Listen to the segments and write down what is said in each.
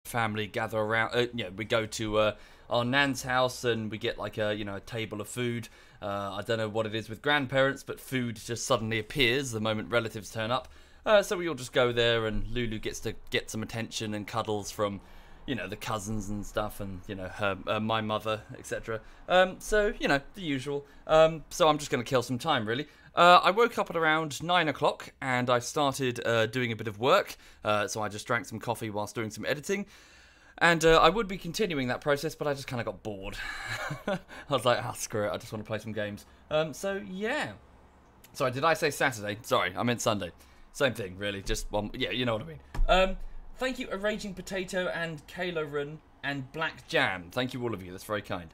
family gather around. We go to our nan's house and we get like a a table of food. I don't know what it is with grandparents, but food just suddenly appears the moment relatives turn up. So we all just go there, and Lulu gets to get some attention and cuddles from the cousins and stuff, and my mother, etc. So the usual. So I'm just going to kill some time, really. I woke up at around 9 o'clock and I started doing a bit of work. So I just drank some coffee whilst doing some editing. And I would be continuing that process, but I just kind of got bored. I was like, screw it, I just want to play some games. So yeah. Sorry, did I say Saturday? Sorry, I meant Sunday. Same thing, really. Just one. Yeah, you know what I mean. Thank you, Arranging Potato and Kayla Run and Black Jam. Thank you, all of you. That's very kind.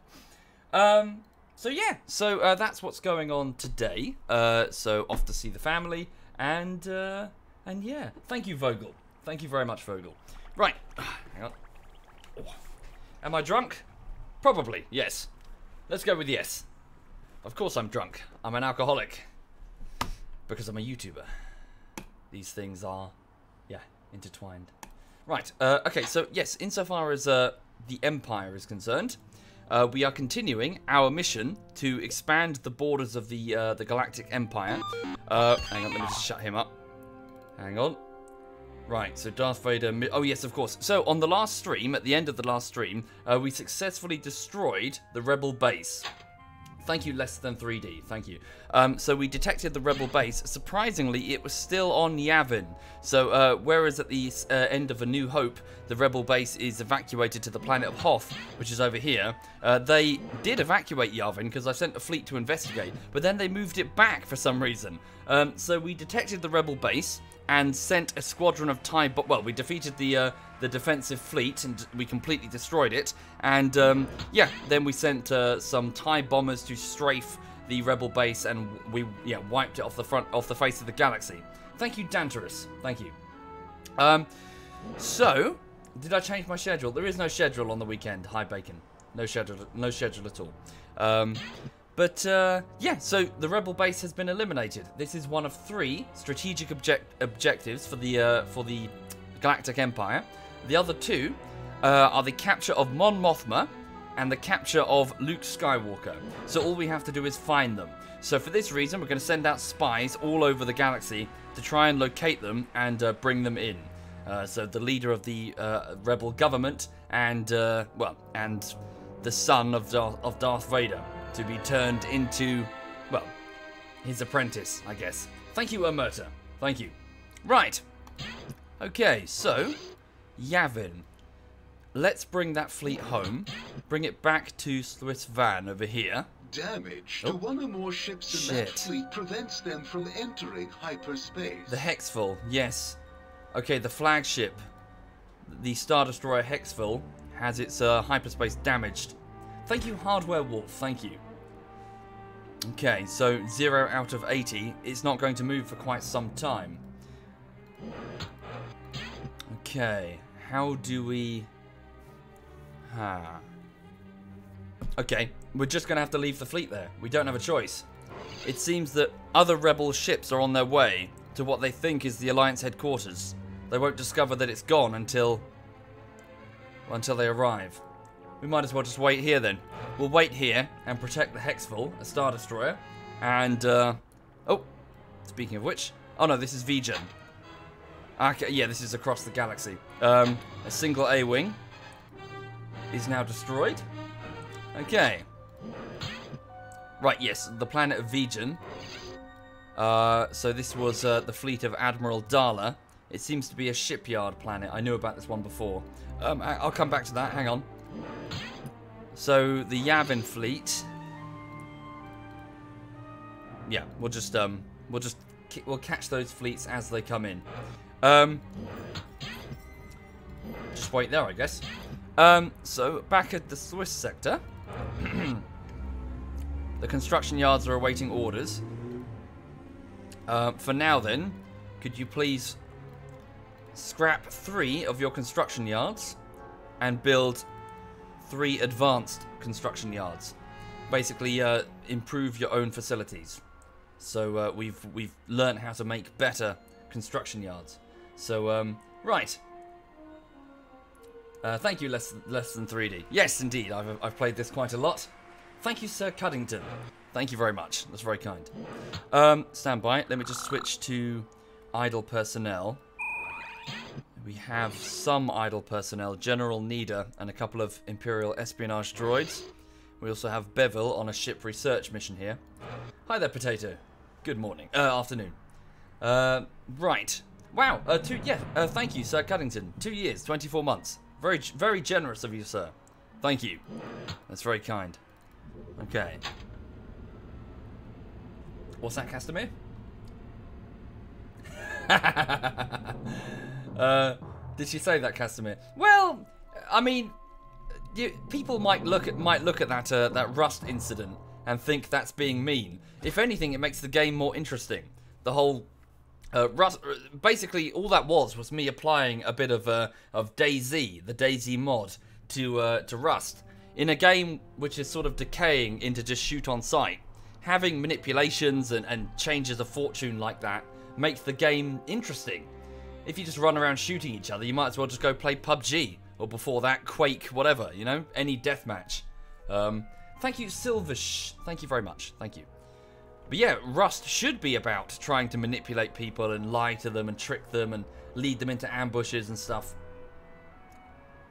So yeah. So that's what's going on today. So off to see the family, and yeah. Thank you, Vogel. Thank you very much, Vogel. Right. Hang on. Oh. Am I drunk? Probably. Yes. Let's go with yes. Of course I'm drunk. I'm an alcoholic because I'm a YouTuber. These things are, intertwined. Right, okay, so yes, insofar as the Empire is concerned, we are continuing our mission to expand the borders of the Galactic Empire. Hang on, let me just shut him up. Hang on. Right, so Darth Vader... Oh, yes, of course. So, on the last stream, at the end of the last stream, we successfully destroyed the Rebel base. Thank you, Less Than 3D. Thank you. So we detected the Rebel base. Surprisingly, it was still on Yavin. So whereas at the end of A New Hope, the Rebel base is evacuated to the planet of Hoth, which is over here, they did evacuate Yavin because I sent a fleet to investigate, but then they moved it back for some reason. So we detected the Rebel base and sent a squadron of TIE... Well, we defeated the defensive fleet and we completely destroyed it. And, then we sent some TIE bombers to strafe the Rebel base, and we, wiped it off the face of the galaxy. Thank you, Danterous. Thank you. So, did I change my schedule? There is no schedule on the weekend. Hi, Bacon. No schedule at all. So the Rebel base has been eliminated. This is one of 3 strategic objectives for the Galactic Empire. The other 2 are the capture of Mon Mothma and the capture of Luke Skywalker. So all we have to do is find them. So for this reason, we're going to send out spies all over the galaxy to try and locate them and bring them in. So the leader of the Rebel government and the son of Darth Vader, to be turned into, his apprentice, I guess. Thank you, Omerta. Thank you. Right. Okay, so, Yavin. Let's bring that fleet home. Bring it back to Swiss Van over here. Damage to one or more ships in that fleet prevents them from entering hyperspace. The Hexville, yes. Okay, the flagship, the Star Destroyer Hexville, has its hyperspace damaged. Thank you, Hardware Wolf. Thank you. Okay, so 0 out of 80. It's not going to move for quite some time. Okay, how do we... Okay, we're just going to have to leave the fleet there. We don't have a choice. It seems that other Rebel ships are on their way to what they think is the Alliance headquarters. They won't discover that it's gone until they arrive. We might as well just wait here then. We'll wait here and protect the Hexville, a Star Destroyer. And, speaking of which... Oh no, this is VGen. Okay, yeah, this is across the galaxy. A single A-Wing is now destroyed. Okay. Right, yes, the planet of VGen. So this was the fleet of Admiral Dala. It seems to be a shipyard planet. I knew about this one before. I'll come back to that. Hang on. So the Yavin fleet. Yeah, we'll catch those fleets as they come in. Just wait there, I guess. So back at the Swiss sector, the construction yards are awaiting orders. For now, then, could you please scrap 3 of your construction yards and build 3 advanced construction yards? Basically, improve your own facilities. So we've learned how to make better construction yards. So right. Thank you, less than 3D. Yes, indeed. I've played this quite a lot. Thank you, Sir Cuddington. Thank you very much. That's very kind. Stand by. Let me just switch to idle personnel. We have some idle personnel. General Nida and a couple of Imperial espionage droids. We also have Bevel on a ship research mission here. Hi there, Potato. Good morning. Afternoon. Right. Wow. Thank you, Sir Cuddington. 2 years, 24 months. Very, very generous of you, sir. Thank you. That's very kind. Okay. What's that, Castamere? Did she say that, Castamere? Well, I mean, people might look at that Rust incident and think that's being mean. If anything, it makes the game more interesting. The whole Rust, basically, all that was me applying a bit of DayZ, the DayZ mod, to Rust in a game which is sort of decaying into just shoot on sight. Having manipulations and changes of fortune like that makes the game interesting. If you just run around shooting each other, you might as well just go play PUBG, or before that, Quake, whatever, you know? Any deathmatch. Thank you, Silvish. Thank you very much. Thank you. But yeah, Rust should be about trying to manipulate people and lie to them and trick them and lead them into ambushes and stuff.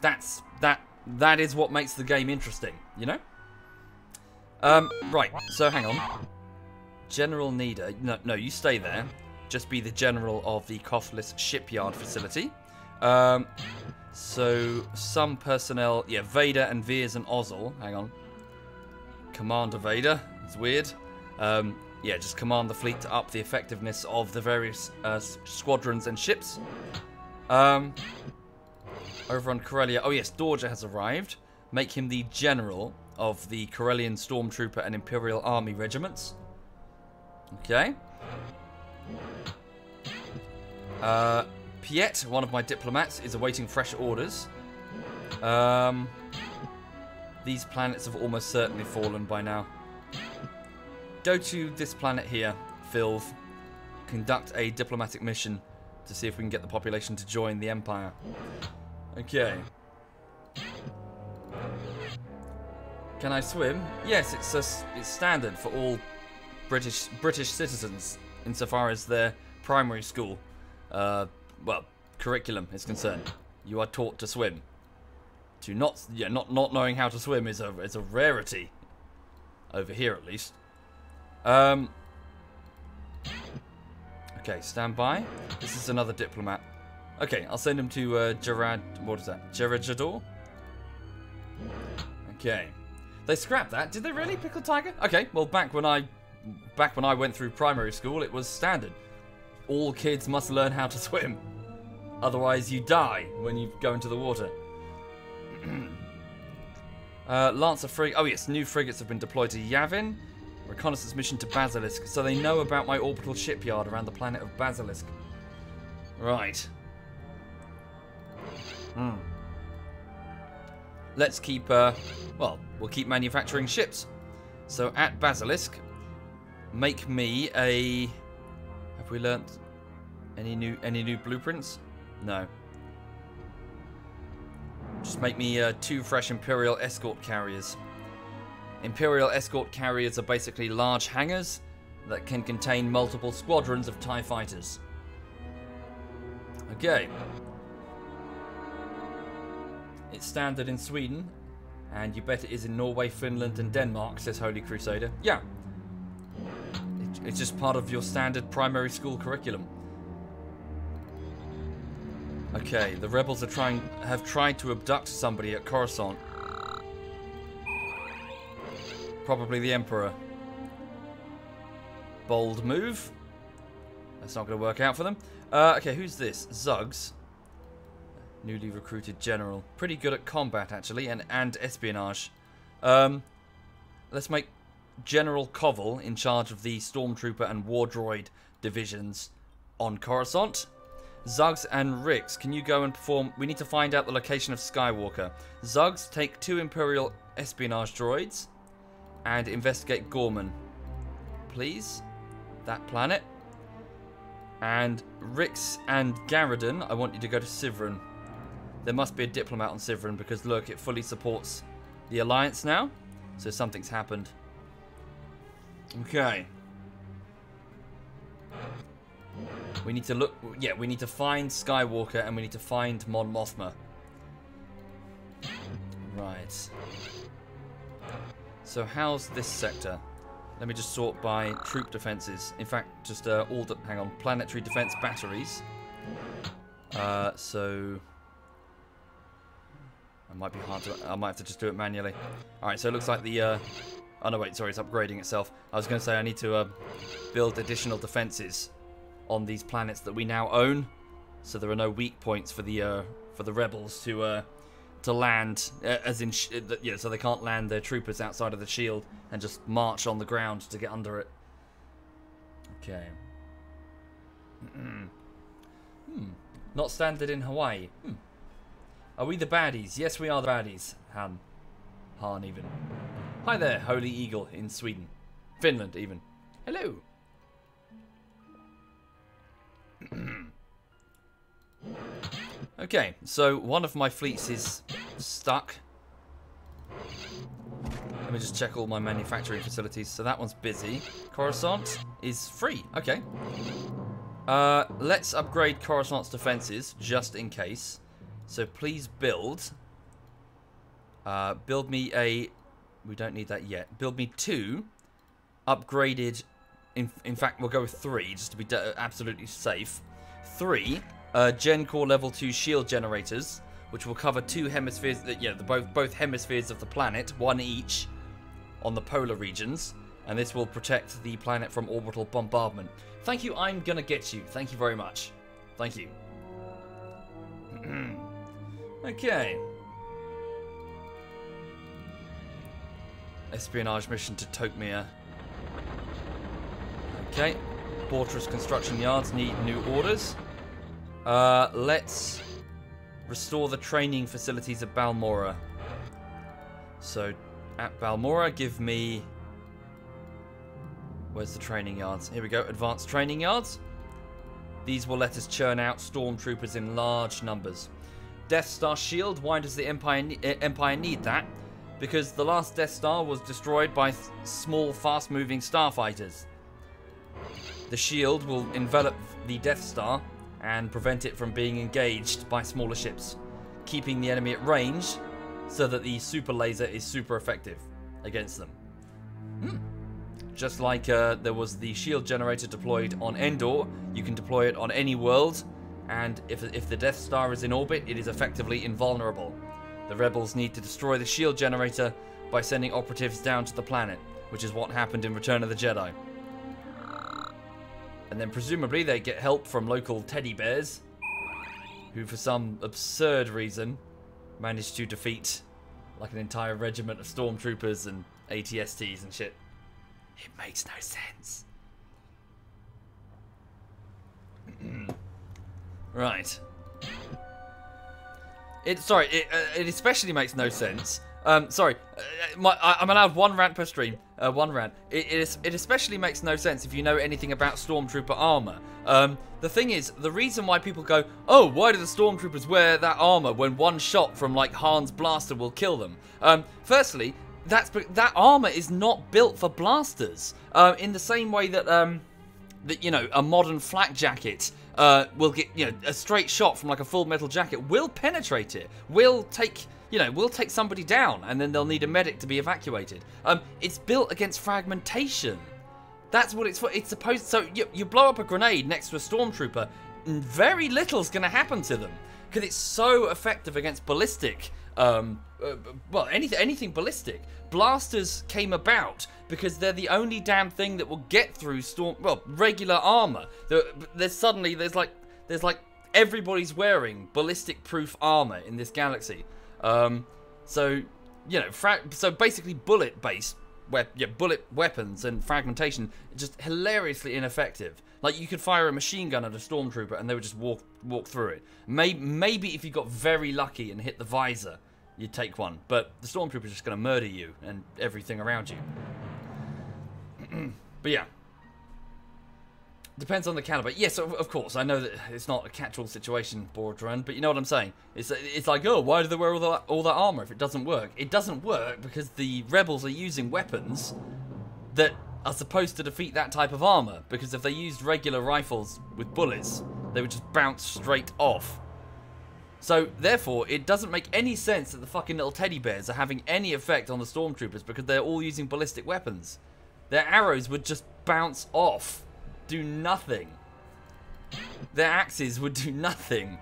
That is what makes the game interesting, you know? Right, so hang on. General Nida. No, you stay there. Just be the general of the Cothless Shipyard facility. So, some personnel... Yeah, Vader and Veers and Ozzel. Hang on. Commander Vader. It's weird. Yeah, just command the fleet to up the effectiveness of the various squadrons and ships. Over on Corellia... Oh yes, Dorja has arrived. Make him the general of the Corellian Stormtrooper and Imperial Army regiments. Okay. Piet, one of my diplomats, is awaiting fresh orders. These planets have almost certainly fallen by now. Go to this planet here, Filth. Conduct a diplomatic mission to see if we can get the population to join the Empire. Okay. Can I swim? Yes, it's standard for all British citizens insofar as their primary school, well, curriculum is concerned. You are taught to swim. To not knowing how to swim is a rarity over here, at least. Okay, stand by. This is another diplomat. Okay, I'll send him to what is that? Gerajador? Okay. They scrapped that. Did they really, Pickle Tiger? Okay, well, back when I went through primary school, it was standard. All kids must learn how to swim. Otherwise, you die when you go into the water. Lancer frigate. Oh yes, new frigates have been deployed to Yavin. Reconnaissance mission to Basilisk, so they know about my orbital shipyard around the planet of Basilisk. Right. Let's keep, well, we'll keep manufacturing ships. So at Basilisk, make me a... Have we learnt any new blueprints? No. Just make me 2 fresh Imperial escort carriers. Imperial escort carriers are basically large hangars that can contain multiple squadrons of TIE fighters. Okay. It's standard in Sweden, and you bet it is in Norway, Finland, and Denmark, says Holy Crusader. Yeah. It's just part of your standard primary school curriculum. Okay, the rebels have tried to abduct somebody at Coruscant. Probably the Emperor. Bold move. That's not going to work out for them. Okay, who's this? Zuggs. Newly recruited general. Pretty good at combat, actually, and espionage. Let's make General Koval in charge of the Stormtrooper and War Droid divisions on Coruscant. Zuggs and Rix, can you go and perform... We need to find out the location of Skywalker. Zuggs, take 2 Imperial espionage droids and investigate Gorman. Please. That planet. And Rix and Garridon, I want you to go to Sivron. There must be a diplomat on Sivrin because, look, it fully supports the alliance now. So something's happened. Okay. We need to look... Yeah, we need to find Skywalker and we need to find Mon Mothma. Right. So how's this sector? Let me just sort by troop defenses. In fact, just all the... Hang on. Planetary defense batteries. So... It might be hard to... I might have to just do it manually. Alright, so it looks like the... Oh, no, wait, sorry, it's upgrading itself. I was going to say I need to build additional defenses on these planets that we now own, so there are no weak points for the rebels to land, as in... yeah, so they can't land their troopers outside of the shield and just march on the ground to get under it. Okay. Not standard in Hawaii. Are we the baddies? Yes, we are the baddies. Han even. Hi there, Holy Eagle in Sweden. Finland even. Hello. Okay, so one of my fleets is stuck. Let me just check all my manufacturing facilities. So that one's busy. Coruscant is free. Okay. Let's upgrade Coruscant's defenses just in case. So please build. Build me a... We don't need that yet. Build me 2 upgraded... In fact, we'll go with 3 just to be absolutely safe. 3 Gen Core Level 2 shield generators, which will cover 2 hemispheres... Yeah, both hemispheres of the planet, 1 each, on the polar regions. And this will protect the planet from orbital bombardment. Thank you, I'm gonna get you. Thank you very much. Thank you. Okay. Espionage mission to Tokmir. Okay. Fortress construction yards need new orders. Let's restore the training facilities at Balmora. So, at Balmora, give me... Where's the training yards? Here we go. Advanced training yards. These will let us churn out stormtroopers in large numbers. Death Star shield. Why does the Empire need that? Because the last Death Star was destroyed by small, fast-moving starfighters. The shield will envelop the Death Star and prevent it from being engaged by smaller ships, keeping the enemy at range so that the super laser is super effective against them. Just like there was the shield generator deployed on Endor, you can deploy it on any world, and if the Death Star is in orbit, it is effectively invulnerable. The rebels need to destroy the shield generator by sending operatives down to the planet, which is what happened in Return of the Jedi. And then presumably they get help from local teddy bears, who for some absurd reason managed to defeat like an entire regiment of stormtroopers and ATSTs and shit. It makes no sense. Right. It especially makes no sense. Sorry, I'm allowed 1 rant per stream. 1 rant. It especially makes no sense if you know anything about Stormtrooper armor. The thing is, the reason why people go, oh, why do the Stormtroopers wear that armor when 1 shot from like Han's blaster will kill them? Firstly, that armor is not built for blasters. In the same way that that, you know, a modern flak jacket will get, you know, a straight shot from like a full metal jacket will penetrate it, will take somebody down, and then they'll need a medic to be evacuated. It's built against fragmentation. That's what it's for. It's supposed, so you blow up a grenade next to a stormtrooper, and very little's gonna happen to them because it's so effective against ballistic. Well, anything ballistic. Blasters came about because they're the only damn thing that will get through regular armor. There's like everybody's wearing ballistic proof armor in this galaxy. So, you know, so basically bullet based bullet weapons and fragmentation are just hilariously ineffective. Like, you could fire a machine gun at a stormtrooper and they would just walk through it. Maybe if you got very lucky and hit the visor, you'd take one. But the stormtrooper's just going to murder you and everything around you. But yeah. Depends on the caliber. Yes, of course. I know that it's not a catch-all situation, board run, but you know what I'm saying. It's like, oh, why do they wear all that armor if it doesn't work? It doesn't work because the rebels are using weapons that are supposed to defeat that type of armor. Because if they used regular rifles with bullets, they would just bounce straight off. So, therefore, it doesn't make any sense that the fucking little teddy bears are having any effect on the stormtroopers because they're all using ballistic weapons. Their arrows would just bounce off. Do nothing. Their axes would do nothing.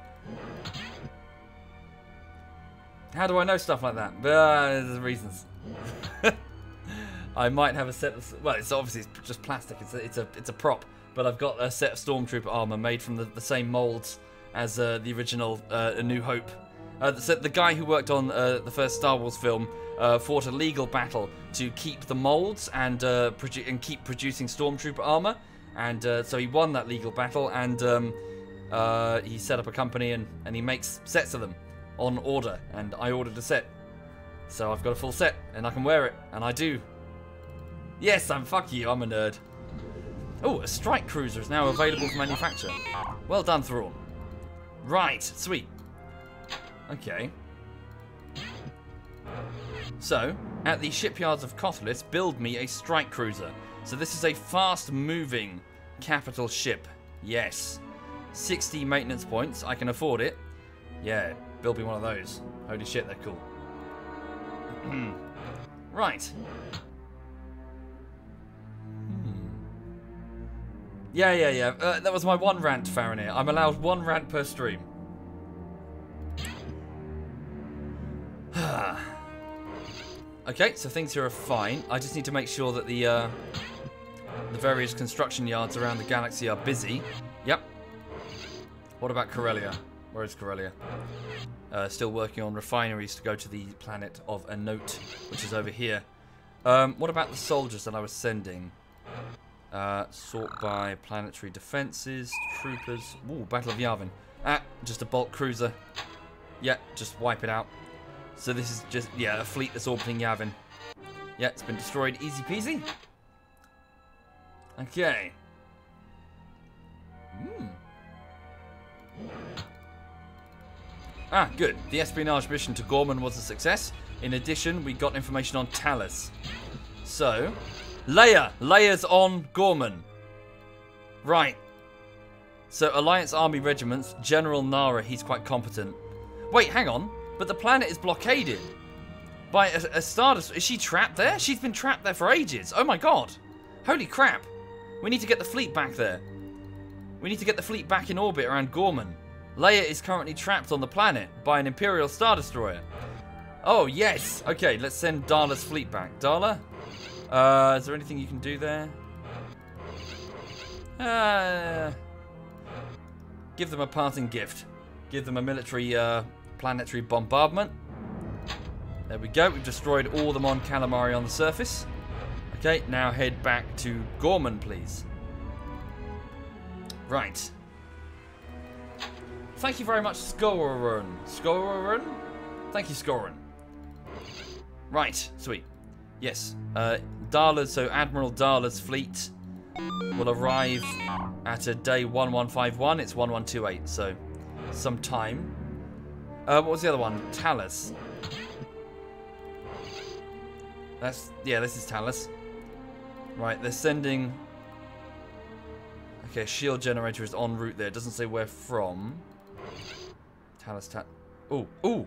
How do I know stuff like that? There's reasons. I might have a set of... Well, it's obviously just plastic. It's a prop. But I've got a set of Stormtrooper armor made from the same molds as the original A New Hope. So the guy who worked on the first Star Wars film fought a legal battle to keep the molds and keep producing Stormtrooper armor. And so he won that legal battle, and he set up a company, and he makes sets of them on order. And I ordered a set, so I've got a full set, and I can wear it, and I do. Yes, fuck you, I'm a nerd. Oh, a strike cruiser is now available for manufacture. Well done, Thrawn. Right, sweet. Okay. So, at the shipyards of Kothelis, build me a strike cruiser. So this is a fast-moving capital ship. Yes. 60 maintenance points. I can afford it. Yeah, build me one of those. Holy shit, they're cool. Right. Yeah. That was my one rant, Farinir. I'm allowed one rant per stream. Okay, so things here are fine. I just need to make sure that the various construction yards around the galaxy are busy. Yep. What about Corellia? Where is Corellia? Still working on refineries to go to the planet of a note, which is over here. What about the soldiers that I was sending? Sort by planetary defenses, troopers. Ooh, Battle of Yavin. Just a bulk cruiser. Yeah, just wipe it out. So this is just, a fleet that's orbiting Yavin. Yeah, it's been destroyed. Easy peasy. Okay. Good. The espionage mission to Gorman was a success. In addition, we got information on Talos. So, Leia's on Gorman. Right. So, Alliance Army regiments, General Nara, he's quite competent. Wait, hang on. But the planet is blockaded by a Stardust. Is she trapped there? She's been trapped there for ages. Oh my god. Holy crap. We need to get the fleet back there. We need to get the fleet back in orbit around Gorman. Leia is currently trapped on the planet by an Imperial Star Destroyer. Oh, yes. Okay, let's send Darla's fleet back. Darla? Is there anything you can do there? Give them a parting gift. Give them a military planetary bombardment. There we go. We've destroyed all the Mon Calamari on the surface. Okay, now head back to Gorman, please. Right. Thank you very much, Skorun. Skorun? Thank you, Skorun. Right, sweet. Yes. Darla's, so Admiral Darla's fleet will arrive at a day 1151. It's 1128, so some time. What was the other one? Talos. This is Talos. Right, they're sending... Okay, shield generator is en route there. It doesn't say where from. Talos, Ooh,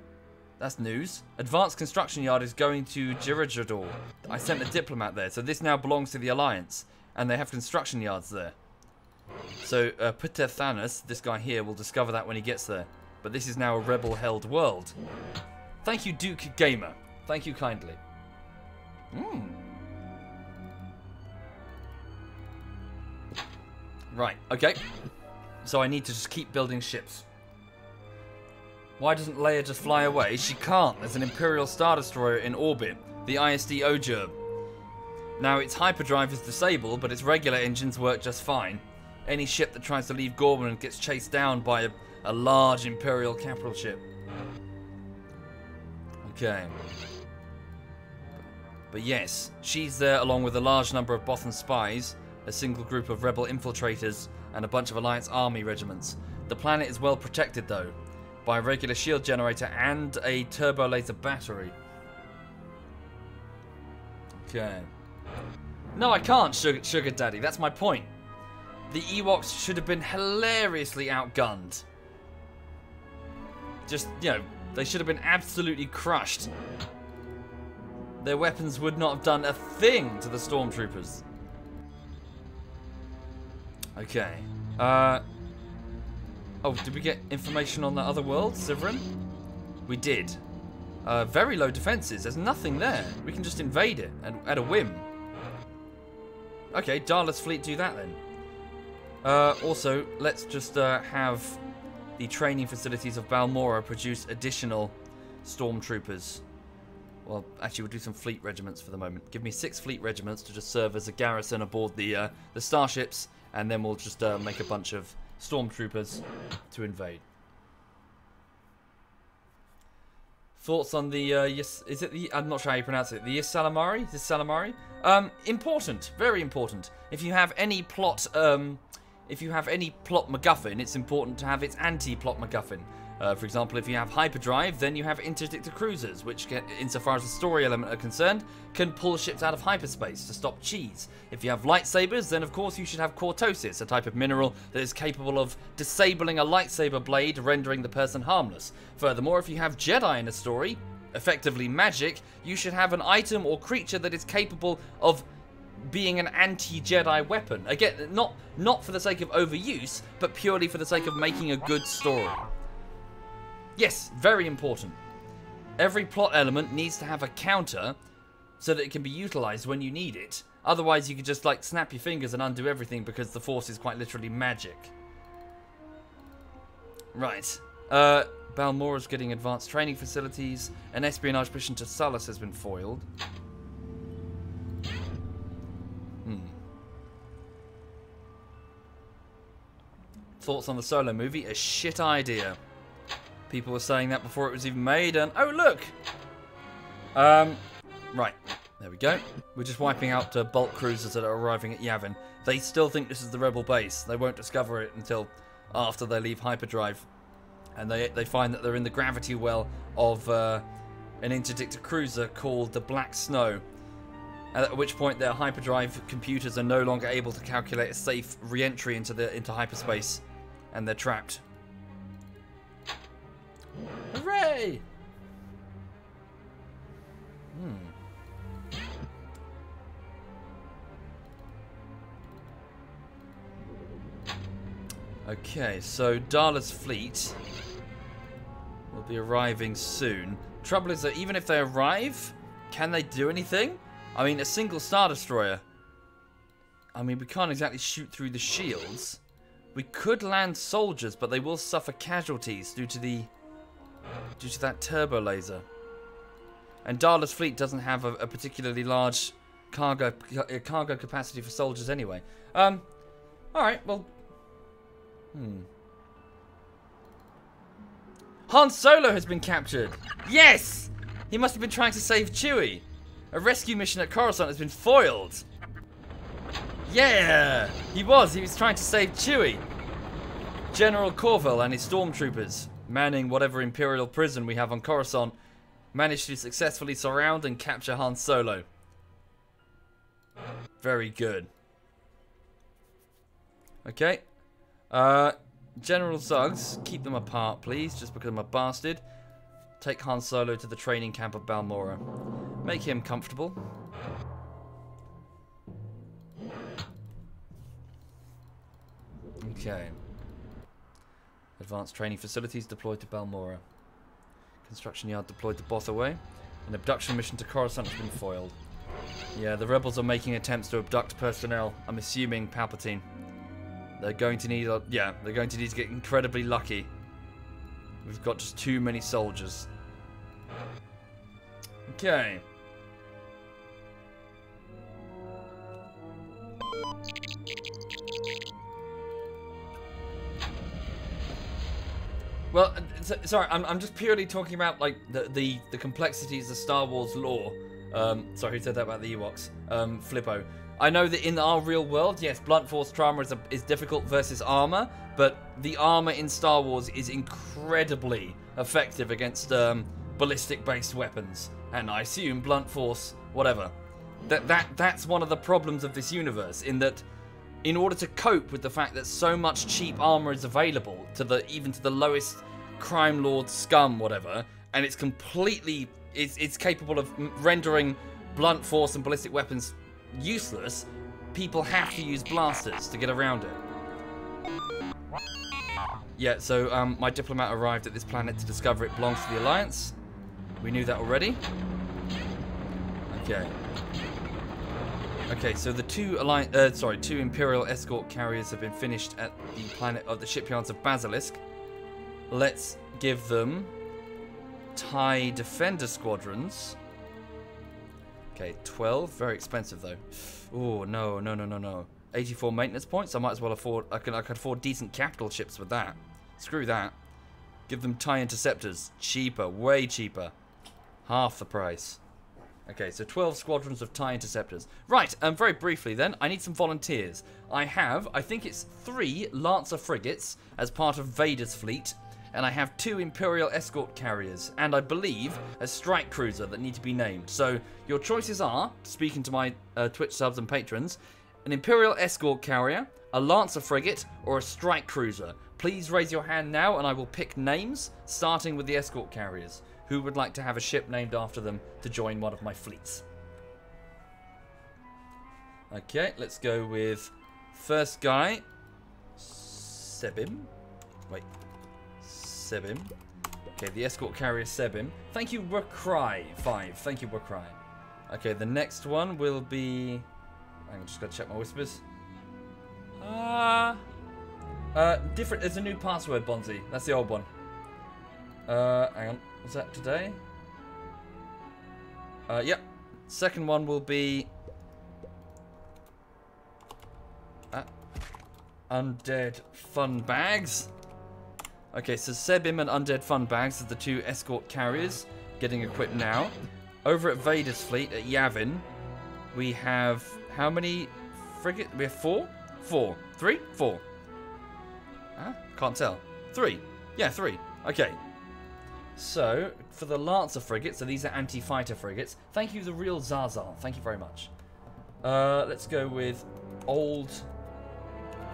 that's news. Advanced construction yard is going to Jirajador. I sent a diplomat there, so this now belongs to the Alliance, and they have construction yards there. So, Peter Thanos, this guy here, will discover that when he gets there. But this is now a rebel-held world. Thank you, Duke Gamer. Thank you kindly. Right, okay. So I need to just keep building ships. Why doesn't Leia just fly away? She can't. There's an Imperial Star Destroyer in orbit. The ISD Ojer. Now, its hyperdrive is disabled, but its regular engines work just fine. Any ship that tries to leave Gorman gets chased down by a large Imperial capital ship. Okay. But yes, she's there along with a large number of Bothan spies a single group of rebel infiltrators, and a bunch of Alliance army regiments. The planet is well protected, though, by a regular shield generator and a turbo laser battery. Okay. No, I can't, Sugar Daddy. That's my point. The Ewoks should have been hilariously outgunned. Just, you know, they should have been absolutely crushed. Their weapons would not have done a thing to the stormtroopers. Okay. Oh, did we get information on that other world, Siverin? We did. Very low defenses. There's nothing there. We can just invade it at a whim. Okay, Darla's fleet do that then. Also, let's just have the training facilities of Balmorra produce additional stormtroopers. Well, actually, we'll do some fleet regiments for the moment. Give me 6 fleet regiments to just serve as a garrison aboard the starships, and then we'll just make a bunch of stormtroopers to invade. Thoughts on the yes? Is it the? I'm not sure how you pronounce it. The Ysalamari? Is it Salamari? Important, very important. If you have any plot, MacGuffin, it's important to have its anti-plot MacGuffin. For example, if you have hyperdrive, then you have interdictor cruisers, which, insofar as the story element are concerned, can pull ships out of hyperspace to stop cheese. If you have lightsabers, then of course you should have cortosis, a type of mineral that is capable of disabling a lightsaber blade, rendering the person harmless. Furthermore, if you have Jedi in a story, effectively magic, you should have an item or creature that is capable of being an anti-Jedi weapon. Again, not for the sake of overuse, but purely for the sake of making a good story. Yes, very important. Every plot element needs to have a counter so that it can be utilized when you need it. Otherwise, you could just, like, snap your fingers and undo everything because the Force is quite literally magic. Right. Balmora's getting advanced training facilities. An espionage mission to Sullus has been foiled. Thoughts on the Solo movie? A shit idea. People were saying that before it was even made, and oh look! Right, there we go. We're just wiping out bulk cruisers that are arriving at Yavin. They still think this is the rebel base. They won't discover it until after they leave hyperdrive. And they find that they're in the gravity well of an interdictor cruiser called the Black Snow. At which point their hyperdrive computers are no longer able to calculate a safe re-entry into hyperspace, and they're trapped. Hooray! Okay, so Darla's fleet will be arriving soon. Trouble is that even if they arrive, can they do anything? I mean, a single Star Destroyer. I mean, we can't exactly shoot through the shields. We could land soldiers, but they will suffer casualties due to that turbo laser. And Darla's fleet doesn't have a particularly large cargo capacity for soldiers anyway. Alright, well... Han Solo has been captured! Yes! He must have been trying to save Chewie. A rescue mission at Coruscant has been foiled. Yeah! He was trying to save Chewie. General Corvell and his stormtroopers, manning whatever Imperial prison we have on Coruscant, managed to successfully surround and capture Han Solo. Very good. Okay. General Zugs, keep them apart, please, just because I'm a bastard. Take Han Solo to the training camp of Balmorra. Make him comfortable. Okay. Advanced training facilities deployed to Balmorra. Construction yard deployed to Bothaway. An abduction mission to Coruscant has been foiled. Yeah, the rebels are making attempts to abduct personnel. I'm assuming Palpatine. They're going to need they're going to need to get incredibly lucky. We've got just too many soldiers. Okay. Well, sorry, I'm just purely talking about like the complexities of Star Wars lore. Sorry, who said that about the Ewoks? Flippo. I know that in our real world, yes, blunt force trauma is difficult versus armor, but the armor in Star Wars is incredibly effective against ballistic-based weapons, and I assume blunt force, whatever. That's one of the problems of this universe, in that in order to cope with the fact that so much cheap armor is available to even to the lowest crime lord scum, whatever, and it's completely it's capable of rendering blunt force and ballistic weapons useless, people have to use blasters to get around it. Yeah, so my diplomat arrived at this planet to discover it belongs to the Alliance. We knew that already. Okay. Okay, so the two Imperial escort carriers have been finished at the planet of the shipyards of Basilisk. Let's give them TIE Defender squadrons. Okay, 12. Very expensive though. Oh no. 84 maintenance points. I might as well afford. I could afford decent capital ships with that. Screw that. Give them TIE Interceptors. Cheaper, way cheaper. Half the price. Okay, so 12 squadrons of TIE Interceptors. Right, very briefly then, I need some volunteers. I think it's 3 Lancer frigates as part of Vader's fleet, and I have 2 Imperial escort carriers, and I believe a strike cruiser that need to be named. So your choices are, speaking to my Twitch subs and patrons, an Imperial escort carrier, a Lancer frigate, or a strike cruiser. Please raise your hand now, and I will pick names, starting with the escort carriers. Who would like to have a ship named after them to join one of my fleets? Okay, let's go with first guy, Sebim. Wait, Sebim. Okay, the escort carrier Sebim. Thank you, Wakrai 5. Thank you, Wakrai. Okay, the next one will be. I'm just gonna check my whispers. Different. There's a new password, Bonzi. That's the old one. Hang on. Was that today? Yep. Second one will be Undead Fun Bags. Okay, so Sebim and Undead Fun Bags are the 2 escort carriers getting equipped now. Over at Vader's fleet at Yavin, we have how many frigates? We have 4? 4. 3? 4. Huh? Can't tell. 3. Yeah, 3. Okay. So, for the Lancer frigates, so these are anti-fighter frigates. Thank you, the real Zazal. Thank you very much. Let's go with Old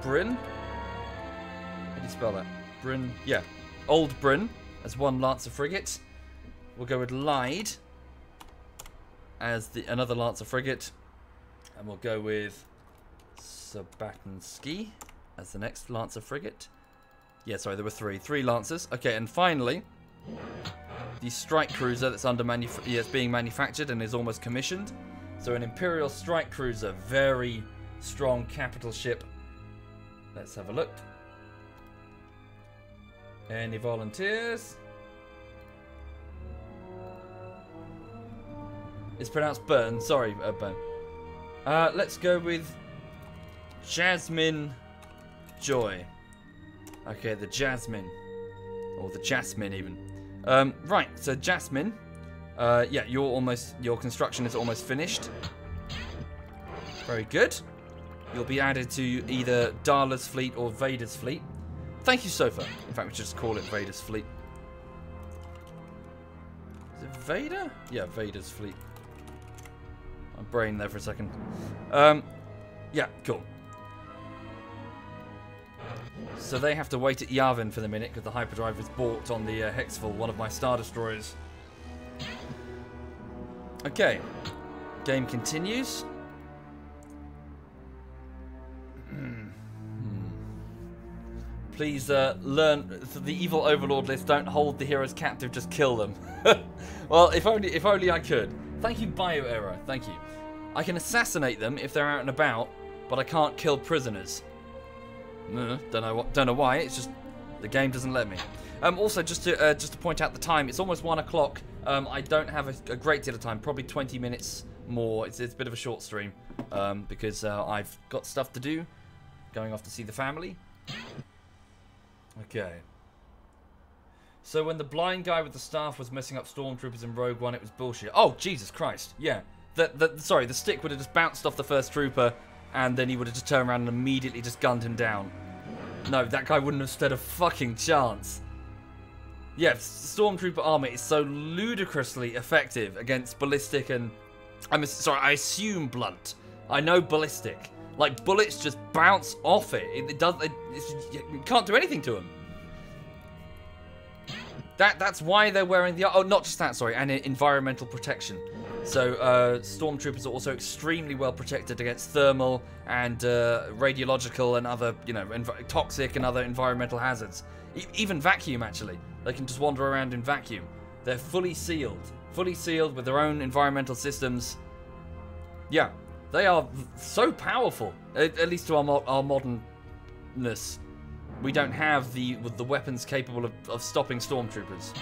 Bryn. How do you spell that? Bryn. Yeah. Old Bryn as 1 Lancer frigate. We'll go with Lyde as another Lancer frigate. And we'll go with Sabatinsky as the next Lancer frigate. Yeah, sorry, there were 3. 3 Lancers. Okay, and finally, the strike cruiser that's being manufactured and is almost commissioned. So an Imperial strike cruiser, very strong capital ship. Let's have a look. Any volunteers? It's pronounced Burn. Sorry, Burn. Let's go with Jasmine Joy. Okay, the Jasmine. Or the Jasmine, even. Right, so Jasmine. Yeah, your construction is almost finished. Very good. You'll be added to either Darla's fleet or Vader's fleet. Thank you, Sofa. In fact, we should just call it Vader's fleet. Is it Vader? Yeah, Vader's fleet. My brain there for a second. Yeah, cool. So they have to wait at Yavin for the minute because the hyperdrive was bought on the Hexful, one of my Star Destroyers. Okay. Game continues. Please learn the evil overlord list. Don't hold the heroes captive. Just kill them. Well, if only I could. Thank you, BioEra. Thank you. I can assassinate them if they're out and about, but I can't kill prisoners. Don't know why. It's just the game doesn't let me. Also, just to point out the time, it's almost 1 o'clock. I don't have a great deal of time. Probably 20 minutes more. It's a bit of a short stream because I've got stuff to do. Going off to see the family. Okay. So when the blind guy with the staff was messing up stormtroopers in Rogue One, it was bullshit. Oh, Jesus Christ. Yeah. Sorry, the stick would have just bounced off the first trooper, and then he would have just turned around and immediately just gunned him down. No, that guy wouldn't have stood a fucking chance. Yeah, Stormtrooper armor is so ludicrously effective against ballistic and... I assume blunt. I know ballistic. Like, bullets just bounce off it. You can't do anything to them. That's why they're wearing the... Oh, not just that, sorry, and environmental protection. So, Stormtroopers are also extremely well protected against thermal and radiological and other, you know, toxic and other environmental hazards. Even vacuum, actually. They can just wander around in vacuum. They're fully sealed with their own environmental systems. Yeah, they are so powerful, at least to our modernness. We don't have the weapons capable of stopping Stormtroopers.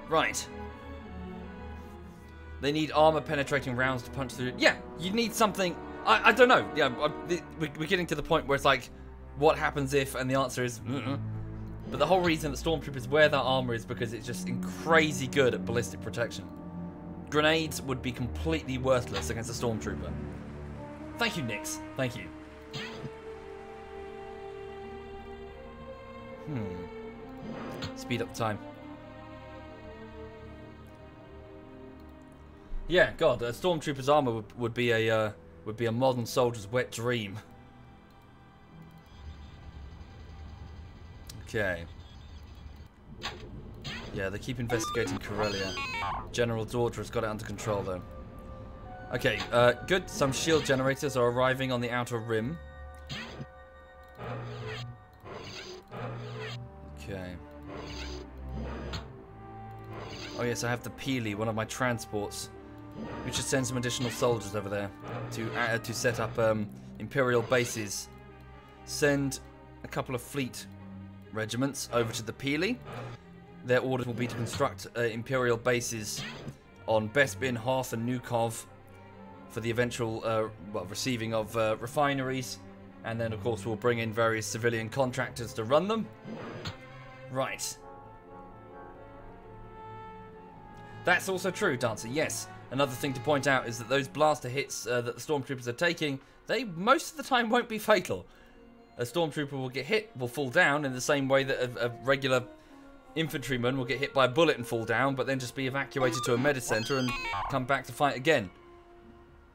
Right. They need armor-penetrating rounds to punch through. Yeah, you need something... I don't know. Yeah, we're getting to the point where it's like, what happens if? And the answer is... But the whole reason that Stormtroopers wear that armor is because it's just crazy good at ballistic protection. Grenades would be completely worthless against a Stormtrooper. Thank you, Nix. Thank you. Speed up time. Yeah, God, a Stormtrooper's armor would be a modern soldier's wet dream. Okay. Yeah, they keep investigating Corellia. General's order has got it under control, though. Okay, good. Some shield generators are arriving on the outer rim. Okay. Oh yes, I have the Peely, one of my transports. We should send some additional soldiers over there to set up Imperial bases. Send a couple of fleet regiments over to the Peely. Their orders will be to construct Imperial bases on Bespin, Hoth, and Nukov for the eventual receiving of refineries, and then of course we'll bring in various civilian contractors to run them. Right. That's also true, Dancer. Yes. Another thing to point out is that those blaster hits that the Stormtroopers are taking, they most of the time won't be fatal. A Stormtrooper will get hit, will fall down in the same way that a regular infantryman will get hit by a bullet and fall down, but then just be evacuated to a medicenter and come back to fight again.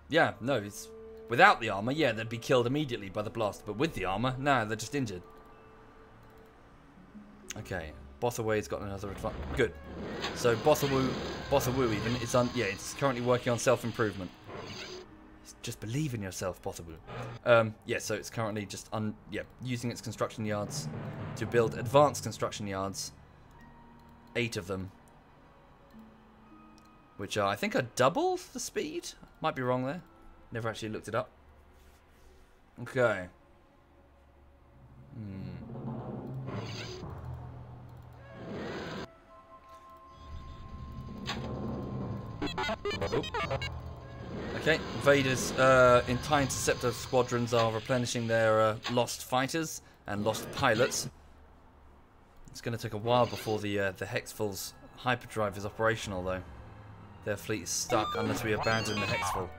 Yeah, no, it's... Without the armor, yeah, they'd be killed immediately by the blast, but with the armor, nah, they're just injured. Okay, Bothaway's got another advantage. Good. So Bothawu even, it's currently working on self-improvement. Just believe in yourself, Bothawu. Yeah, so it's currently just using its construction yards to build advanced construction yards. 8 of them, which I think are double the speed. Might be wrong there. Never actually looked it up. Okay. Okay, Vader's entire interceptor squadrons are replenishing their lost fighters and lost pilots. It's going to take a while before the Hexful's hyperdrive is operational, though. Their fleet is stuck unless we abandon the Hexful.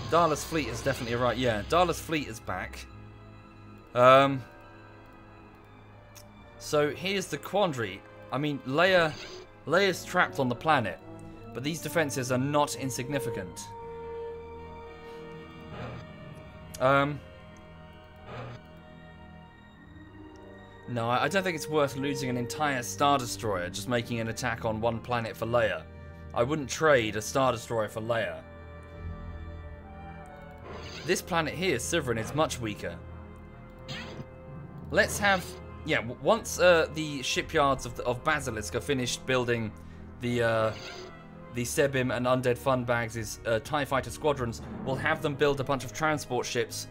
Darla's fleet is definitely right. Yeah, Darla's fleet is back. So here's the quandary. I mean, Leia's trapped on the planet, but these defenses are not insignificant. No, I don't think it's worth losing an entire Star Destroyer just making an attack on one planet for Leia. I wouldn't trade a Star Destroyer for Leia. This planet here, Siverin, is much weaker. Let's have... Yeah, once the shipyards of Basilisk are finished building the Sebim and Undead Funbags' TIE Fighter squadrons, we'll have them build a bunch of transport ships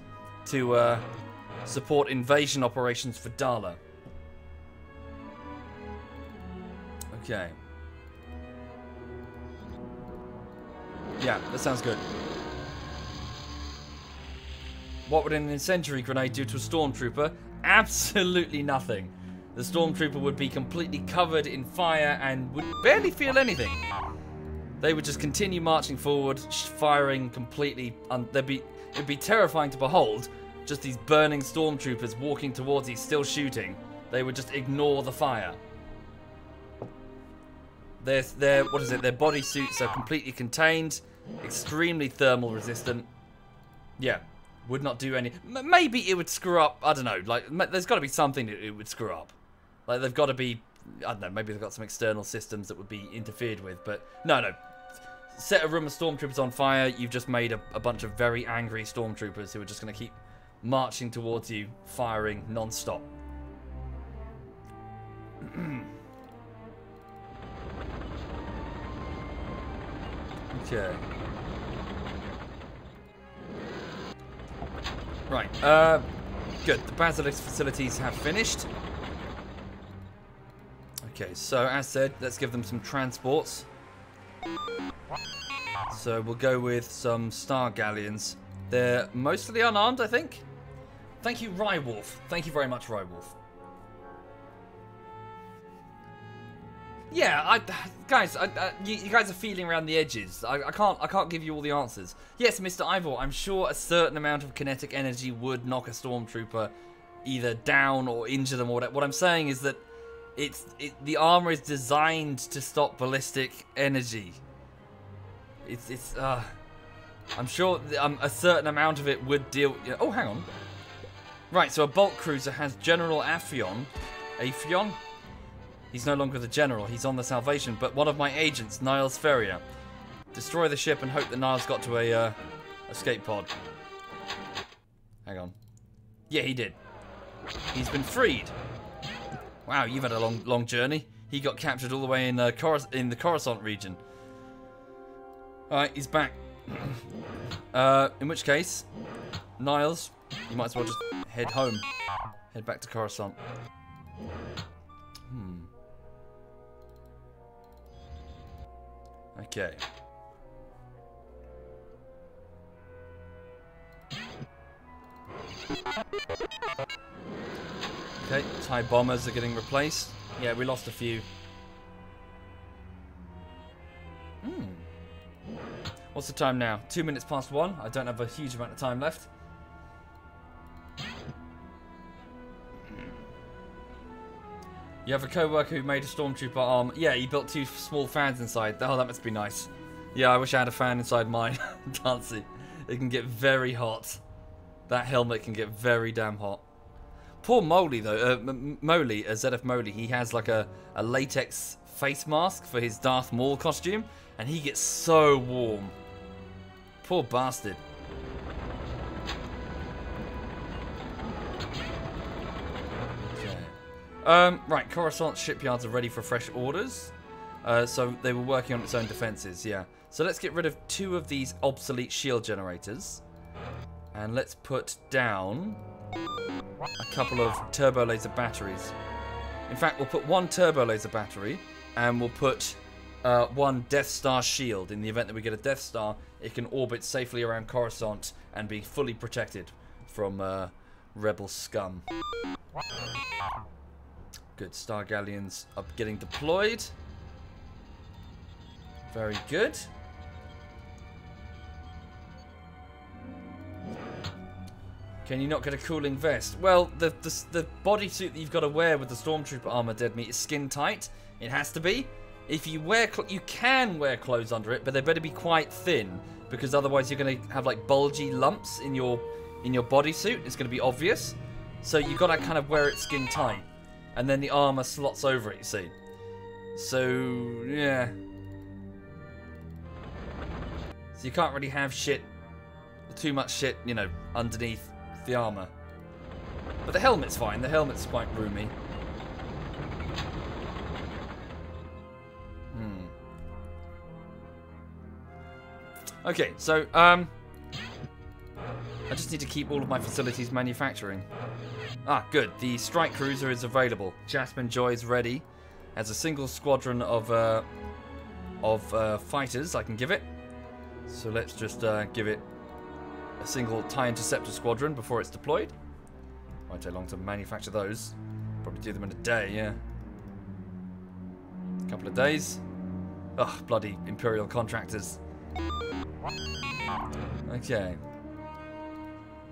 to support invasion operations for Darla. Okay. Yeah, that sounds good. What would an incendiary grenade do to a stormtrooper? Absolutely nothing. the stormtrooper would be completely covered in fire and would barely feel anything. They would just continue marching forward, firing completely. It'd be terrifying to behold. Just these burning stormtroopers walking towards you, still shooting. They would just ignore the fire. Their bodysuits are completely contained, extremely thermal resistant. Yeah, would not do any. Maybe it would screw up. I don't know. Like, there's got to be something that it would screw up. Like, they've got to be. I don't know. Maybe they've got some external systems that would be interfered with. But no. Set a room of stormtroopers on fire. You've just made a bunch of very angry stormtroopers who are just going to keep marching towards you, firing non-stop. Okay. Right. Good. The Basilisk facilities have finished. Okay, so as said, let's give them some transports. So we'll go with some Star Galleons. They're mostly unarmed, I think. Thank you, Rywolf. Thank you very much, Rywolf. Yeah, guys, you guys are feeling around the edges. I can't give you all the answers. Yes, Mr. Ivor, I'm sure a certain amount of kinetic energy would knock a stormtrooper either down or injure them or whatever. What I'm saying is that the armor is designed to stop ballistic energy. I'm sure a certain amount of it would deal. Oh, hang on. Right, so a bulk cruiser has General Afion. He's no longer the general. He's on the Salvation. But one of my agents, Niles Ferrier. Destroy the ship and hope that Niles got to a escape pod. Hang on. Yeah, he did. He's been freed. Wow, you've had a long journey. He got captured all the way in the Coruscant region. Alright, he's back. In which case, Niles, you might as well just head home. Head back to Coruscant. Okay. Okay, TIE bombers are getting replaced. Yeah, we lost a few. What's the time now? 2 minutes past 1. I don't have a huge amount of time left. You have a co-worker who made a stormtrooper arm. Yeah, he built 2 small fans inside. Oh, that must be nice. Yeah, I wish I had a fan inside mine. Can't see. It can get very hot. That helmet can get very damn hot. Poor Moley, though. ZF Moley, he has like a latex face mask for his Darth Maul costume, and he gets so warm. Poor bastard. Right, Coruscant shipyards are ready for fresh orders. So they were working on its own defenses, yeah. So let's get rid of 2 of these obsolete shield generators. And let's put down a couple of turbo laser batteries. In fact, we'll put 1 turbo laser battery, and we'll put 1 Death Star shield. In the event that we get a Death Star, it can orbit safely around Coruscant and be fully protected from rebel scum. Good. Star Galleons are getting deployed. Very good. Can you not get a cooling vest? Well, the bodysuit that you've got to wear with the Stormtrooper armor, dead meat, is skin tight. It has to be. If you wear, you can wear clothes under it, but they better be quite thin, because otherwise you're going to have like bulgy lumps in your bodysuit. It's going to be obvious. So you've got to kind of wear it skin tight, and then the armor slots over it. You see. So yeah. So you can't really have too much shit, you know, underneath the armor. But the helmet's fine. The helmet's quite roomy. Okay, so I just need to keep all of my facilities manufacturing. Ah, good. The strike cruiser is available. Jasmine Joy is ready. As a single squadron of fighters, I can give it. So let's just give it a single TIE Interceptor squadron before it's deployed. Won't take long to manufacture those. Probably do them in a day, yeah. A couple of days. Ugh, bloody Imperial contractors. Okay.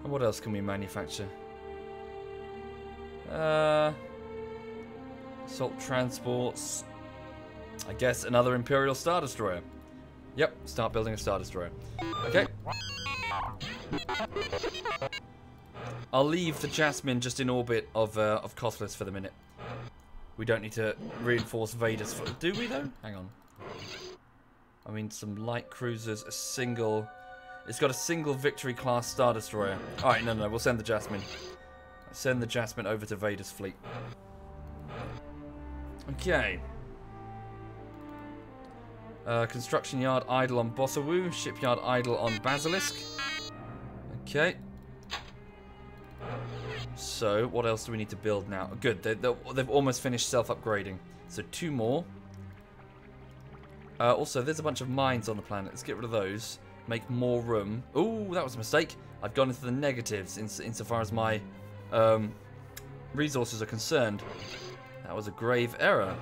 And what else can we manufacture? Assault transports. I guess another Imperial Star Destroyer. Yep, start building a Star Destroyer. Okay. I'll leave the Jasmine just in orbit of Costless for the minute. We don't need to reinforce Vader's. Do we though? Hang on. I mean, some light cruisers, a single. It's got a single Victory class Star Destroyer. All right, no, we'll send the Jasmine. Send the Jasmine over to Vader's fleet. Okay. Construction yard idle on Bossawu. Shipyard idle on Basilisk. Okay. So, what else do we need to build now? Good, they've almost finished self-upgrading. So, 2 more. Also, there's a bunch of mines on the planet. Let's get rid of those. Make more room. Ooh, that was a mistake. I've gone into the negatives insofar as my resources are concerned. That was a grave error.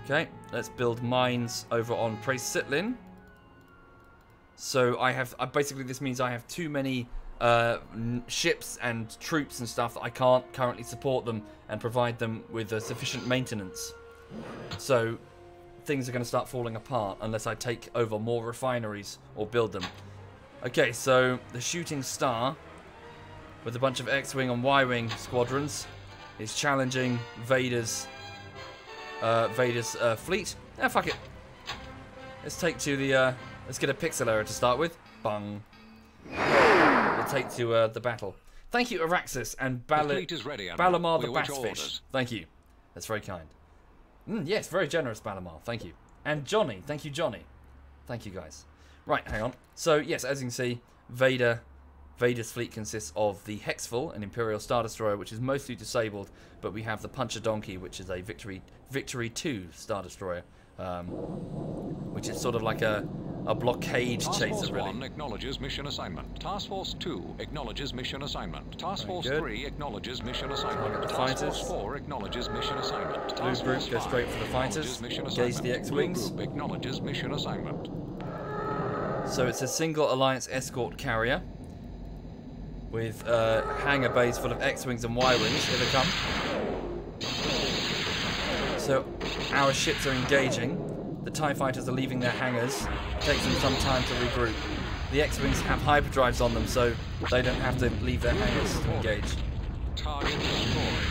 Okay, let's build mines over on Praise Sitlin. So basically this means I have too many ships and troops and stuff that I can't currently support them and provide them with sufficient maintenance. So things are going to start falling apart unless I take over more refineries or build them. Okay, so the Shooting Star with a bunch of X-Wing and Y-Wing squadrons is challenging Vader's fleet. Ah, fuck it. Let's take to the let's get a pixel error to start with. Bung. We'll take to the battle. Thank you, Araxis and Balamar the Bassfish. Thank you. That's very kind. Yes, very generous, Balamar. Thank you. And Johnny. Thank you, Johnny. Thank you, guys. Right, hang on. So, yes, as you can see, Vader's fleet consists of the Hexful, an Imperial Star Destroyer, which is mostly disabled, but we have the Puncher Donkey, which is a Victory 2 Star Destroyer, which is sort of like a blockade chaser, really. 1 acknowledges mission assignment. Task Force 2 acknowledges mission assignment. Task Force 3 acknowledges mission assignment. Task Force 4 acknowledges mission assignment. Blue group goes straight for the fighters. Engage the X-Wings. Blue group acknowledges mission assignment. So it's a single Alliance escort carrier with hangar bays full of X-Wings and Y-Wings. Here they come. So our ships are engaging. The TIE fighters are leaving their hangars. It takes them some time to regroup. The X-Wings have hyperdrives on them, so they don't have to leave their hangars to engage. Target destroyed.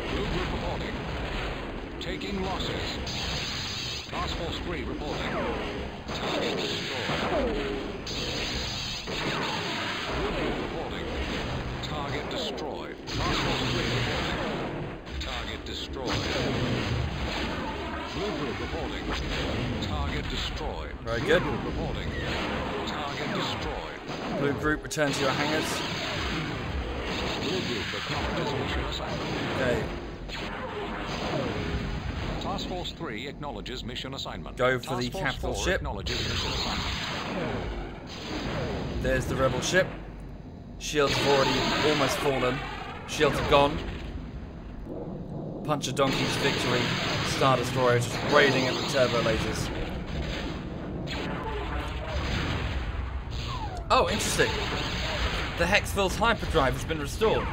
Blue group reporting. Taking losses. Task Force 3 reporting. Target destroyed. Blue group reporting. Target destroyed. Task Force 3 reporting. Target destroyed. Blue group reporting. Target destroyed. Very good. Blue group reporting. Target destroyed. Blue group, return to your hangars. Blue group acknowledges mission assignment. Okay. Task Force 3 acknowledges mission assignment. Go for the Task Force capital 4 ship. Acknowledges mission assignment. There's the rebel ship. Shields have already almost fallen. Shields are gone. Puncher Donkey's Victory Star Destroyer just raiding at the turbo lasers. Oh, interesting. The Hexfill's hyperdrive has been restored.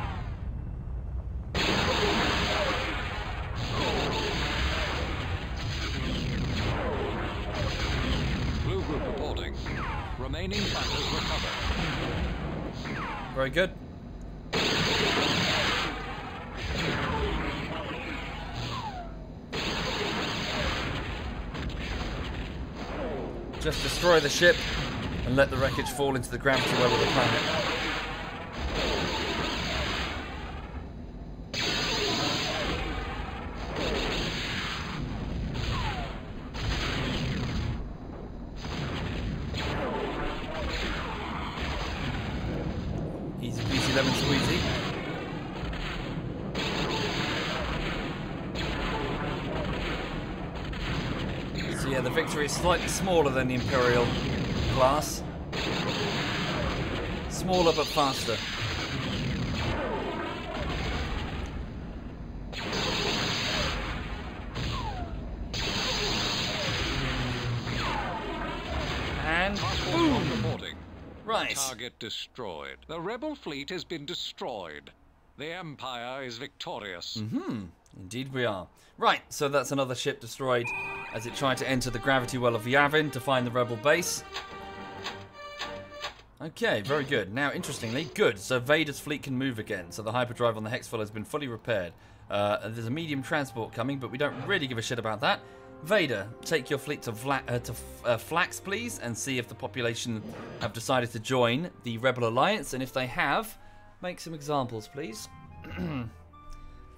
Blue group reporting. Remaining fighters recovered. Very good. Just destroy the ship and let the wreckage fall into the gravity well of the planet. Easy peasy lemon squeezy. So yeah, the Victory is slightly smaller than the Imperial class. Smaller but faster. and Task Force boom! 1 reporting. Right. Target destroyed. The rebel fleet has been destroyed. The Empire is victorious. Indeed we are. Right, so that's another ship destroyed as it tried to enter the gravity well of Yavin to find the rebel base. Okay, very good. Now, interestingly, good. So Vader's fleet can move again. So the hyperdrive on the Hexfall has been fully repaired. There's a medium transport coming, but we don't really give a shit about that. Vader, take your fleet to Flax, please, and see if the population have decided to join the Rebel Alliance. And if they have, make some examples, please.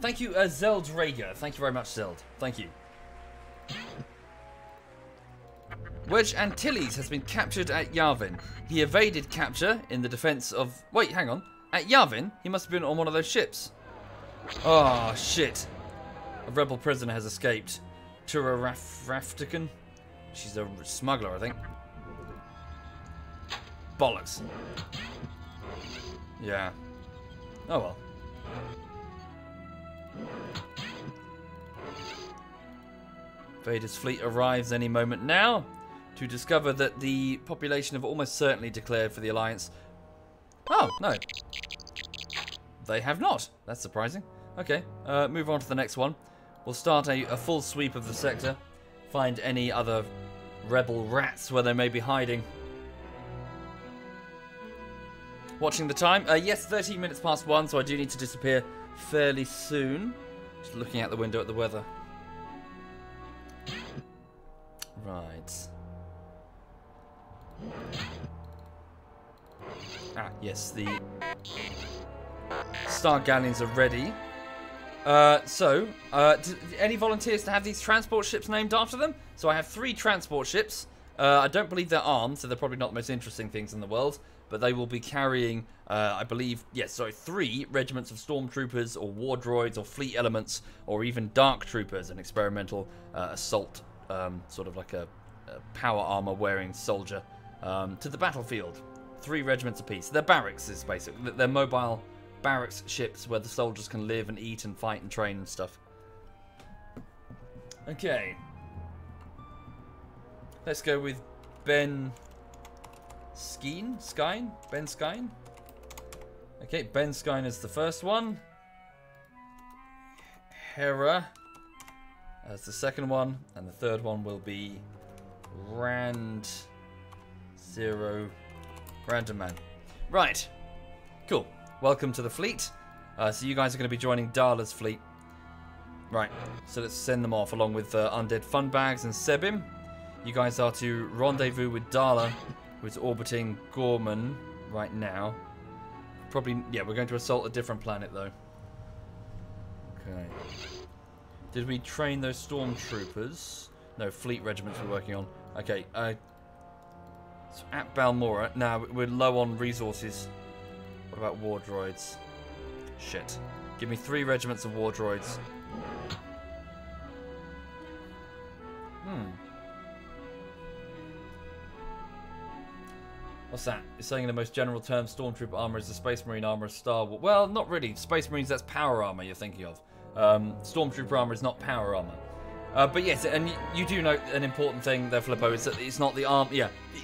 Thank you, Zeld Rager. Thank you very much, Zeld. Thank you. Wedge Antilles has been captured at Yavin. He evaded capture in the defense of... Wait, hang on. At Yavin? He must have been on one of those ships. Oh, shit. A rebel prisoner has escaped. Tura Raftican. She's a smuggler, I think. Bollocks. Yeah. Oh, well. Vader's fleet arrives any moment now to discover that the population have almost certainly declared for the Alliance. Oh, no. They have not. That's surprising. Okay, move on to the next one. We'll start a full sweep of the sector. Find any other rebel rats where they may be hiding. Watching the time. Yes, 13 minutes past 1, so I do need to disappear fairly soon. Just looking out the window at the weather. Right. Ah, yes, the Star Galleons are ready. Any volunteers to have these transport ships named after them? So I have 3 transport ships. I don't believe they're armed, so they're probably not the most interesting things in the world. But they will be carrying, I believe, 3 regiments of stormtroopers or war droids or fleet elements or even dark troopers, an experimental assault, sort of like a power armor wearing soldier, to the battlefield. 3 regiments apiece. They're barracks, is basically. They're mobile barracks ships where the soldiers can live and eat and fight and train and stuff. Okay. Let's go with Ben Skine? Ben Skine? Okay, Ben Skine is the first one. Hera as the second one. And the third one will be Rand Zero Random Man. Right. Cool. Welcome to the fleet. So you guys are going to be joining Dala's fleet. Right. So let's send them off along with Undead Funbags and Sebim. You guys are to rendezvous with Dala, who's orbiting Gorman right now. Probably, yeah, we're going to assault a different planet, though. Okay. Did we train those stormtroopers? No, fleet regiments we're working on. Okay, so at Balmora. Now, we're low on resources. What about war droids? Shit. Give me 3 regiments of war droids. What's that? You're saying in the most general terms, Stormtrooper armor is the Space Marine armor of Star Wars. Well, not really. Space Marines, that's power armor you're thinking of. Stormtrooper armor is not power armor. But yes, and you do note an important thing there, Filippo, is that it's not the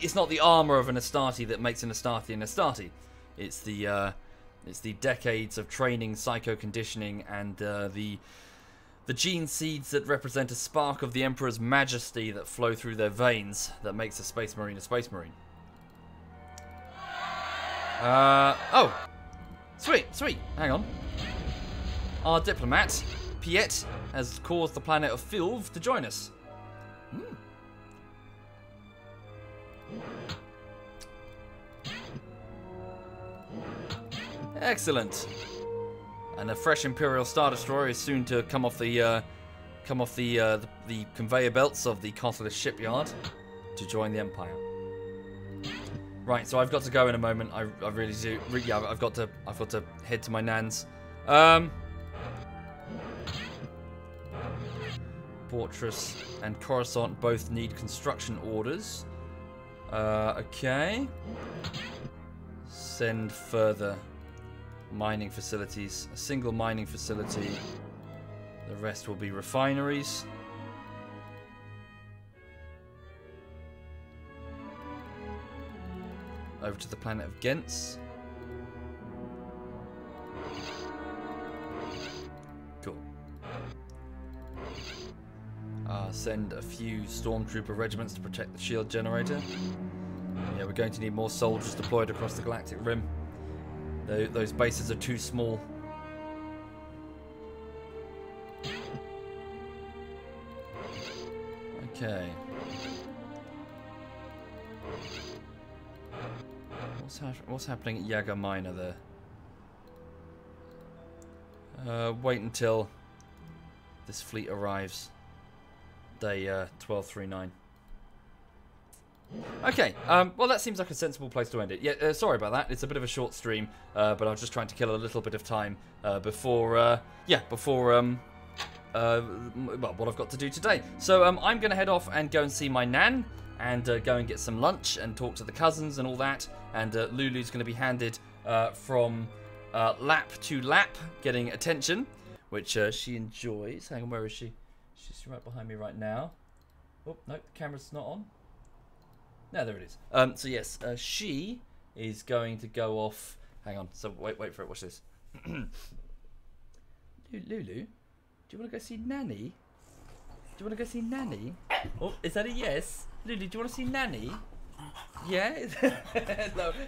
it's not the armor of an Astarte that makes an Astarte an Astarte. It's the decades of training, psycho conditioning, and the gene seeds that represent a spark of the Emperor's majesty that flow through their veins that makes a Space Marine a Space Marine. Oh, sweet. Hang on. Our diplomat, Piet, has caused the planet of Filv to join us. Excellent. And a fresh Imperial Star Destroyer is soon to come off the conveyor belts of the Costless shipyard to join the Empire. Right, so I've got to go in a moment. I really do. Yeah, I've got to head to my nan's. Fortress and Coruscant both need construction orders. Okay. Send further mining facilities. A single mining facility. The rest will be refineries. over to the planet of Gens. Cool. Send a few stormtrooper regiments to protect the shield generator. Yeah, we're going to need more soldiers deployed across the galactic rim. Those bases are too small. Okay. What's happening at Yaga Minor there? Wait until this fleet arrives. Day 1239. Okay, well that seems like a sensible place to end it. Yeah, sorry about that. It's a bit of a short stream, but I was just trying to kill a little bit of time before well, what I've got to do today. So I'm going to head off and go and see my nan, and go and get some lunch and talk to the cousins and all that. And Lulu's going to be handed from lap to lap, getting attention, which she enjoys. Hang on, where is she? She's right behind me right now. Oh, no, the camera's not on. No, there it is. So yes, she is going to go off. Hang on. So wait for it. Watch this. Lulu, do you want to go see Nanny? Do you want to go see Nanny? Oh, is that a yes? Lulu, do you want to see Nanny? Yeah.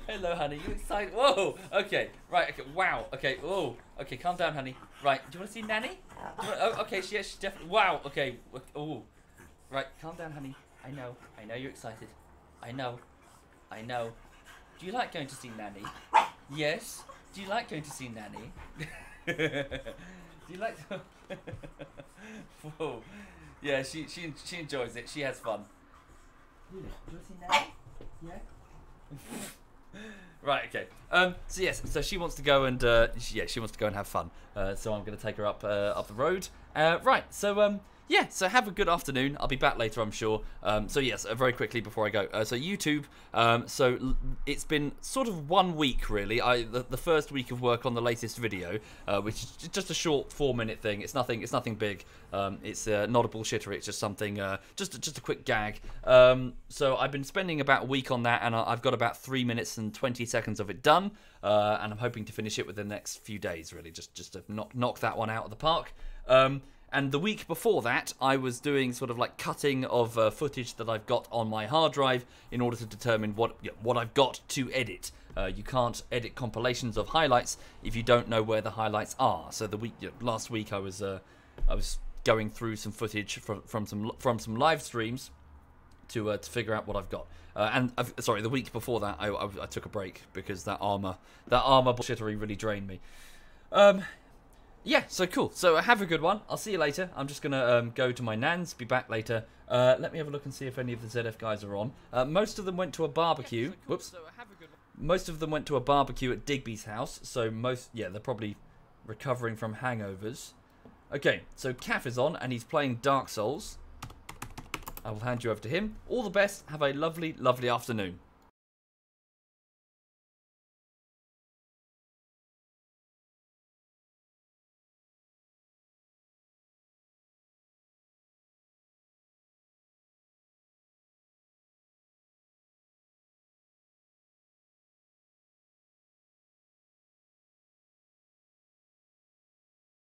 hello, honey. You excited? Whoa. Okay. Right. Okay. Wow. Okay. Whoa. Okay. Calm down, honey. Right. Do you want to see Nanny? Oh, okay. She's definitely. Wow. Okay. Oh. Right. Calm down, honey. I know you're excited. I know. Do you like going to see Nanny? Yes. Do you like going to see Nanny? Do you like to... Whoa. Yeah, she enjoys it. She has fun. Do you want to see Nanny? Yeah. Right. Okay. So yes. So she wants to go and she wants to go and have fun. So I'm going to take her up the road. Right. So yeah, so have a good afternoon. I'll be back later, I'm sure. So yes, very quickly before I go. So YouTube, so it's been sort of 1 week, really. The first week of work on the latest video, which is just a short 4-minute thing. It's nothing big. It's not a bullshitter. It's just something, just a quick gag. So I've been spending about a week on that, and I've got about 3 minutes and 20 seconds of it done. And I'm hoping to finish it within the next few days, really, just to knock that one out of the park. And the week before that, I was doing sort of like cutting of footage that I've got on my hard drive in order to determine what I've got to edit. You can't edit compilations of highlights if you don't know where the highlights are. So last week I was going through some footage from some live streams to figure out what I've got. Sorry, the week before that I took a break because that armor bullshittery really drained me. Yeah, so cool. So have a good one. I'll see you later. I'm just going to go to my nan's, be back later. Let me have a look and see if any of the ZF guys are on. Most of them went to a barbecue. Yeah, so cool. Whoops. So have a good one. Most of them went to a barbecue at Digby's house. So they're probably recovering from hangovers. Okay, so Kath is on and he's playing Dark Souls. I will hand you over to him. All the best. Have a lovely, lovely afternoon.